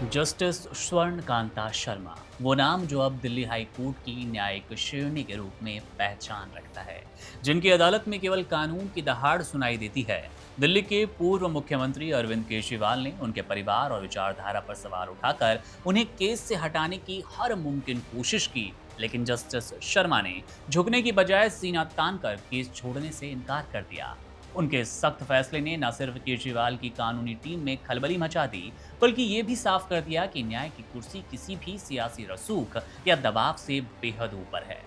Justice स्वर्ण कांता शर्मा, वो नाम जो अब दिल्ली हाई कोर्ट की न्यायिक शेरनी के रूप में पहचान रखता है, जिनकी अदालत में केवल कानून की दहाड़ सुनाई देती है। दिल्ली के पूर्व मुख्यमंत्री अरविंद केजरीवाल ने उनके परिवार और विचारधारा पर सवाल उठाकर उन्हें केस से हटाने की हर मुमकिन कोशिश की, लेकिन जस्टिस शर्मा ने झुकने की बजाय सीना तानकर केस छोड़ने से इनकार कर दिया। उनके सख्त फैसले ने न सिर्फ केजरीवाल की कानूनी टीम में खलबली मचा दी, बल्कि ये भी साफ कर दिया कि न्याय की कुर्सी किसी भी सियासी रसूख या दबाव से बेहद ऊपर है।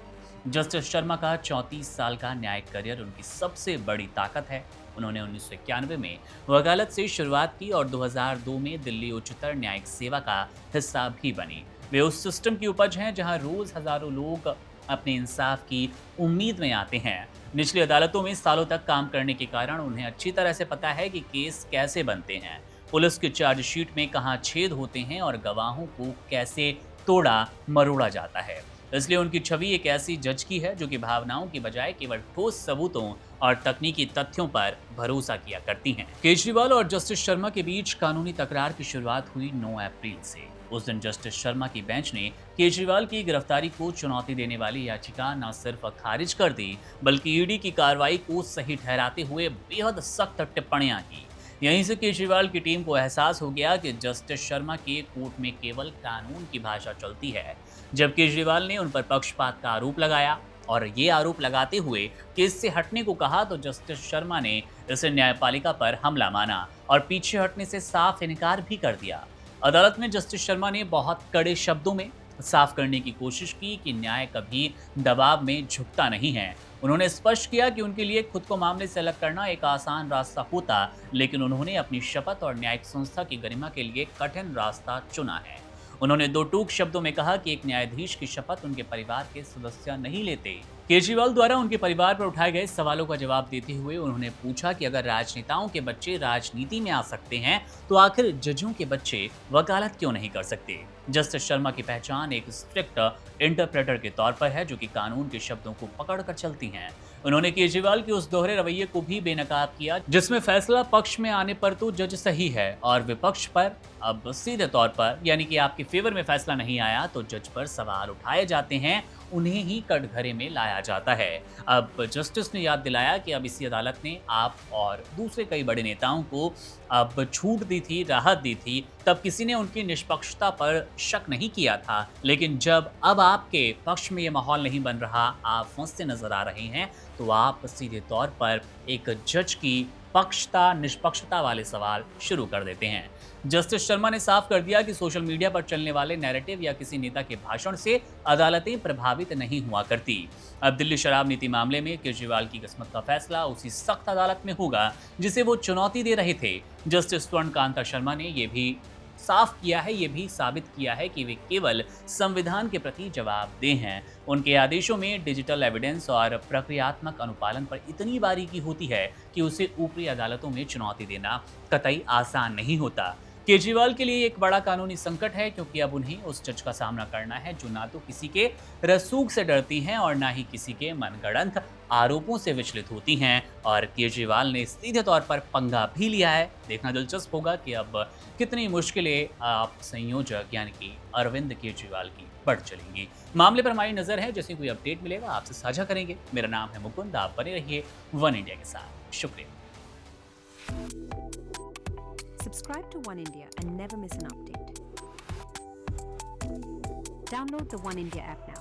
जस्टिस शर्मा का 34 साल का न्यायिक करियर उनकी सबसे बड़ी ताकत है। उन्होंने 1991 में वकालत से शुरुआत की और 2002 में दिल्ली उच्चतर न्यायिक सेवा का हिस्सा भी बनी। वे उस सिस्टम की उपज हैं जहां रोज हजारों लोग अपने इंसाफ की उम्मीद में आते हैं। निचली अदालतों में सालों तक काम करने के कारण उन्हें अच्छी तरह से पता है कि केस कैसे बनते हैं, पुलिस की चार्जशीट में कहाँ छेद होते हैं और गवाहों को कैसे तोड़ा मरोड़ा जाता है। इसलिए उनकी छवि एक ऐसी जज की है जो कि भावनाओं की बजाय केवल ठोस सबूतों और तकनीकी तथ्यों पर भरोसा किया करती हैं। केजरीवाल और जस्टिस शर्मा के बीच कानूनी तकरार की शुरुआत हुई 9 अप्रैल से। उस दिन जस्टिस शर्मा की बेंच ने केजरीवाल की गिरफ्तारी को चुनौती देने वाली याचिका न सिर्फ खारिज कर दी, बल्कि ईडी की कार्रवाई को सही ठहराते हुए बेहद सख्त टिप्पणियां की। यहीं से केजरीवाल की टीम को एहसास हो गया कि जस्टिस शर्मा के कोर्ट में केवल कानून की भाषा चलती है। जब केजरीवाल ने उन पर पक्षपात का आरोप लगाया और ये आरोप लगाते हुए केस से हटने को कहा, तो जस्टिस शर्मा ने इसे न्यायपालिका पर हमला माना और पीछे हटने से साफ इनकार भी कर दिया। अदालत में जस्टिस शर्मा ने बहुत कड़े शब्दों में साफ करने की कोशिश की कि न्याय कभी दबाव में झुकता नहीं है। उन्होंने स्पष्ट किया कि उनके लिए खुद को मामले से अलग करना एक आसान रास्ता होता, लेकिन उन्होंने अपनी शपथ और न्यायिक संस्था की गरिमा के लिए कठिन रास्ता चुना है। उन्होंने दो टूक शब्दों में कहा कि एक न्यायाधीश की शपथ उनके परिवार के सदस्य नहीं लेते। केजरीवाल द्वारा उनके परिवार पर उठाए गए सवालों का जवाब देते हुए उन्होंने पूछा कि अगर राजनेताओं के बच्चे राजनीति में आ सकते हैं, तो आखिर जजों के बच्चे वकालत क्यों नहीं कर सकते। जस्टिस शर्मा की पहचान एक स्ट्रिक्ट इंटरप्रेटर के तौर पर है, जो कि कानून के शब्दों को पकड़कर चलती हैं। उन्होंने केजरीवाल के उस दोहरे रवैये को भी बेनकाब किया, जिसमें फैसला पक्ष में आने पर तो जज सही है और विपक्ष पर अब सीधे तौर पर, यानी कि आपके फेवर में फैसला नहीं आया तो जज पर सवाल उठाए जाते हैं, उन्हें ही कटघरे में लाया जाता है। अब जस्टिस ने याद दिलाया कि अब इसी अदालत ने आप और दूसरे कई बड़े नेताओं को अब छूट दी थी, राहत दी थी, तब किसी ने उनकी निष्पक्षता पर शक नहीं किया था। लेकिन जब अब आपके पक्ष में ये माहौल नहीं बन रहा, आप फंसते नजर आ रहे हैं, तो आप सीधे तौर पर एक जज की पक्षता निष्पक्षता वाले सवाल शुरू कर देते हैं। जस्टिस शर्मा ने साफ कर दिया कि सोशल मीडिया पर चलने वाले नैरेटिव या किसी नेता के भाषण से अदालतें प्रभावित नहीं हुआ करती। अब दिल्ली शराब नीति मामले में केजरीवाल की किस्मत का फैसला उसी सख्त अदालत में होगा जिसे वो चुनौती दे रहे थे। जस्टिस स्वर्ण कांता शर्मा ने यह भी साफ किया है, ये भी साबित किया है कि वे केवल संविधान के प्रति जवाबदेह हैं। उनके आदेशों में डिजिटल एविडेंस और प्रक्रियात्मक अनुपालन पर इतनी बारीकी होती है कि उसे ऊपरी अदालतों में चुनौती देना कतई आसान नहीं होता। केजरीवाल के लिए एक बड़ा कानूनी संकट है, क्योंकि अब उन्हें उस जज का सामना करना है जो ना तो किसी के रसूख से डरती हैं और ना ही किसी के मनगढ़ंत आरोपों से विचलित होती हैं। और केजरीवाल ने सीधे तौर पर पंगा भी लिया है। देखना दिलचस्प होगा कि अब कितनी मुश्किलें आप संयोजक यानी कि अरविंद केजरीवाल की बढ़ चलेंगी। मामले पर हमारी नजर है, जैसे कोई अपडेट मिलेगा आपसे साझा करेंगे। मेरा नाम है मुकुंद, आप बने रहिए वन इंडिया के साथ। शुक्रिया। Subscribe to One India and never miss an update. Download the One India app now.